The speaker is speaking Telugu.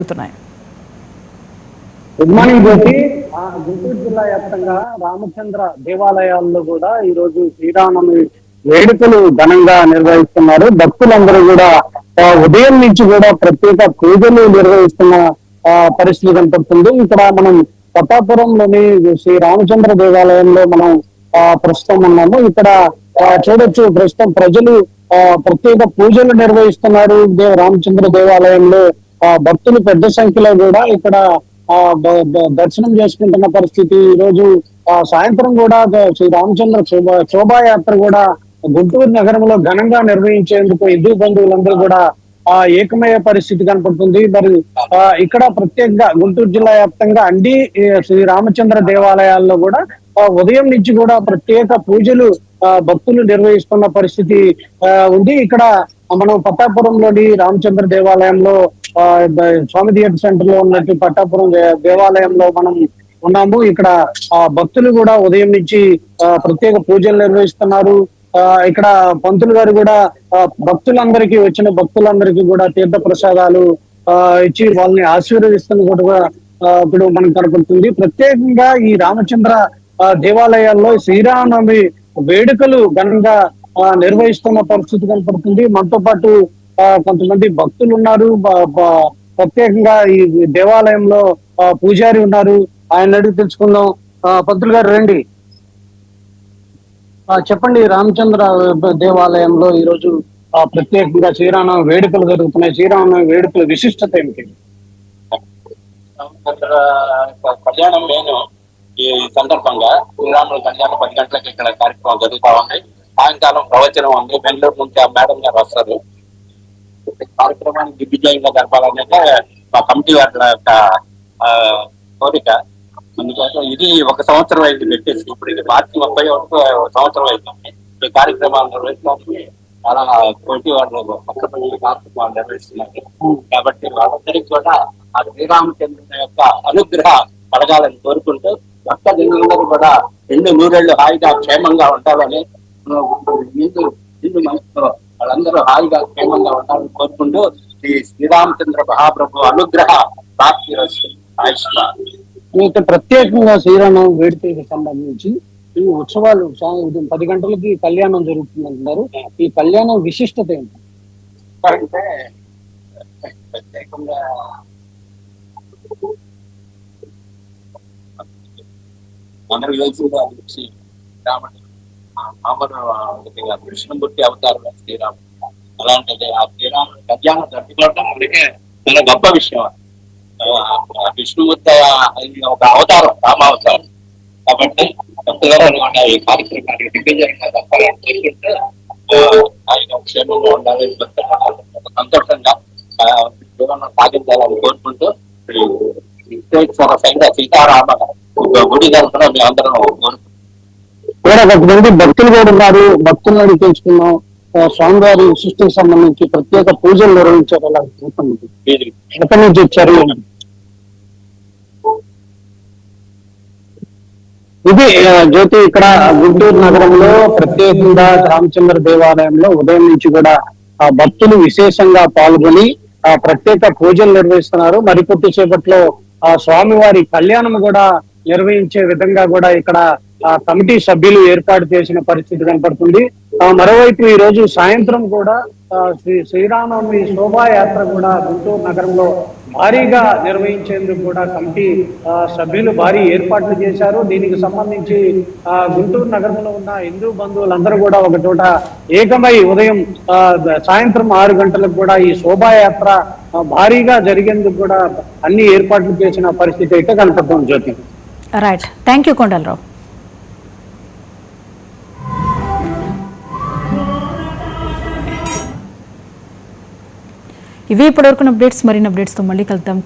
జరుగుతున్నాయి. గుడ్ మార్నింగ్ జ్యోతి. గుంటూరు జిల్లా వ్యాప్తంగా రామచంద్ర దేవాలయాల్లో కూడా ఈ రోజు శ్రీరామనవమి వేడుకలు ఘనంగా నిర్వహిస్తున్నారు. భక్తులందరూ కూడా ఉదయం నుంచి కూడా ప్రత్యేక పూజలు నిర్వహిస్తున్న పరిస్థితి కనపడుతుంది. ఇక్కడ మనం పట్టాపురంలోని శ్రీ రామచంద్ర దేవాలయంలో మనం ప్రస్తుతం ఉన్నాము. ఇక్కడ చూడొచ్చు, ప్రస్తుతం ప్రజలు ప్రత్యేక పూజలు నిర్వహిస్తున్నారు. రామచంద్ర దేవాలయంలో భక్తులు పెద్ద సంఖ్యలో కూడా ఇక్కడ దర్శనం చేసుకుంటున్న పరిస్థితి. ఈ రోజు సాయంత్రం కూడా శ్రీ రామచంద్ర శోభాయాత్ర కూడా గుంటూరు నగరంలో ఘనంగా నిర్వహించేందుకు హిందూ బంధువులందరూ కూడా ఏకమయ్యే పరిస్థితి కనపడుతుంది. మరి ఇక్కడ ప్రత్యేకంగా గుంటూరు జిల్లా వ్యాప్తంగా అన్ని శ్రీ రామచంద్ర దేవాలయాల్లో కూడా ఉదయం నుంచి కూడా ప్రత్యేక పూజలు భక్తులు నిర్వహిస్తున్న పరిస్థితి ఉంది. ఇక్కడ మనం పట్టాపురంలోని రామచంద్ర దేవాలయంలో స్వామి థియేటర్ సెంటర్ లో ఉన్నట్టు పట్టాపురం దేవాలయంలో మనం ఉన్నాము. ఇక్కడ భక్తులు కూడా ఉదయం నుంచి ప్రత్యేక పూజలు నిర్వహిస్తున్నారు. ఇక్కడ పంతులు గారు కూడా భక్తులందరికీ వచ్చిన భక్తులందరికీ కూడా తీర్థ ప్రసాదాలు ఇచ్చి వాళ్ళని ఆశీర్వదిస్తున్న కూడా ఇప్పుడు మనకు కనపడుతుంది. ప్రత్యేకంగా ఈ రామచంద్ర దేవాలయాల్లో శ్రీరామనవమి వేడుకలు ఘనంగా నిర్వహిస్తున్న పరిస్థితి కనపడుతుంది. మనతో పాటు కొంతమంది భక్తులు ఉన్నారు. ప్రత్యేకంగా ఈ దేవాలయంలో పూజారి ఉన్నారు. ఆయన అడిగి తెలుసుకుందాం. పంతులు గారు రండి, చెప్పండి. రామచంద్ర దేవాలయంలో ఈ రోజు ప్రత్యేకంగా శ్రీరామనవమి వేడుకలు జరుగుతున్నాయి. శ్రీరామనవమి వేడుకల విశిష్టత ఏమిటి? రామచంద్ర కళ్యాణం నేను ఈ సందర్భంగా శ్రీరాముల కళ్యాణం 10 గంటలకు ఇక్కడ కార్యక్రమం జరుగుతా ఉంది. సాయంకాలం ప్రవచనం ఉంది. బెంగళూరు నుంచి ఆ మేడం గారు వస్తారు. కార్యక్రమాన్ని దిగ్విజయంగా జరపాలనేది మా కమిటీ వారి యొక్క కోరిక. అందుకోసం ఇది 1 సంవత్సరం అయింది పెట్టేసి, ఇప్పుడు ఇది మార్చి 31 సంవత్సరం అవుతుంది. ఈ కార్యక్రమాలు నిర్వహించడానికి చాలా కోటి వాళ్ళు కార్యక్రమాలు నిర్వహిస్తున్నారు. కాబట్టి వాళ్ళందరికీ కూడా ఆ శ్రీరామచంద్రుని యొక్క అనుగ్రహ కలగాలని కోరుకుంటూ భక్త జనులందరూ కూడా 200 హాయిగా క్షేమంగా ఉంటారని, హిందూ మనసులో వాళ్ళందరూ హాయిగా క్షేమంగా ఉండాలని కోరుకుంటూ ఈ శ్రీరామచంద్ర మహాప్రభు అనుగ్రహ ప్రాప్తి ఆయుష్మాన్. ప్రత్యేకంగా శ్రీరామనవమి వేడుకలకు సంబంధించి ఈ ఉత్సవాలు 10 గంటలకి కళ్యాణం జరుగుతుందంటున్నారు. ఈ కళ్యాణం విశిష్టత ఏంటి అంటే ప్రత్యేకంగా మనకు తెలిసి రాముడు కృష్ణమూర్తి అవతారం శ్రీరాముడు. అలాంటిది ఆ శ్రీరాముడు కళ్యాణం జరుపుకోవడం మనకే చాలా గొప్ప విషయం. విష్ణుమూర్తి ఒక అవతారం, రామావతారం. కాబట్టి ఈ కార్యక్రమాన్ని దిగ్విజయంగా జరపాలని కోరుకుంటే ఆయన క్షేమంగా ఉండాలని, సంతోషంగా సాగించాలని కోరుకుంటూ సీతారామ గుడి తరఫున మేము అందరం కోరుకుంటున్నాం. కూడా కొంతమంది భక్తులు కూడా ఉన్నారు. భక్తులను అడిగి తెలుసుకున్నాం. స్వామివారి సృష్టికి సంబంధించి ప్రత్యేక పూజలు నిర్వహించారు. అలా ఎక్కడి నుంచి వచ్చారు? ఇది జ్యోతి, ఇక్కడ గుంటూరు నగరంలో ప్రత్యేకంగా రామచంద్ర దేవాలయంలో ఉదయం నుంచి కూడా భక్తులు విశేషంగా పాల్గొని ప్రత్యేక పూజలు నిర్వహిస్తున్నారు. మరికొద్ది సేపట్లో స్వామివారి కళ్యాణం కూడా నిర్వహించే విధంగా కూడా ఇక్కడ కమిటీ సభ్యులు ఏర్పాటు చేసిన పరిస్థితి కనపడుతుంది. మరోవైపు ఈ రోజు సాయంత్రం కూడా శ్రీరామనవమి శోభాయాత్ర కూడా గుంటూరు నగరంలో భారీగా నిర్వహించేందుకు కూడా కమిటీ సభ్యులు భారీ ఏర్పాట్లు చేశారు. దీనికి సంబంధించి గుంటూరు నగరంలో ఉన్న హిందూ బంధువులందరూ కూడా ఒక చోట ఏకమై ఉదయం సాయంత్రం 6 గంటలకు కూడా ఈ శోభాయాత్ర భారీగా జరిగేందుకు కూడా అన్ని ఏర్పాట్లు చేసిన పరిస్థితి అయితే కనపడుతుంది. జ్యోతి, రైట్, థ్యాంక్ యూ కొండలరావు. ఇవి ఇప్పటివరకు అప్డేట్స్. మరిన్ని అప్డేట్స్తో మళ్ళీ కలుద్దాం.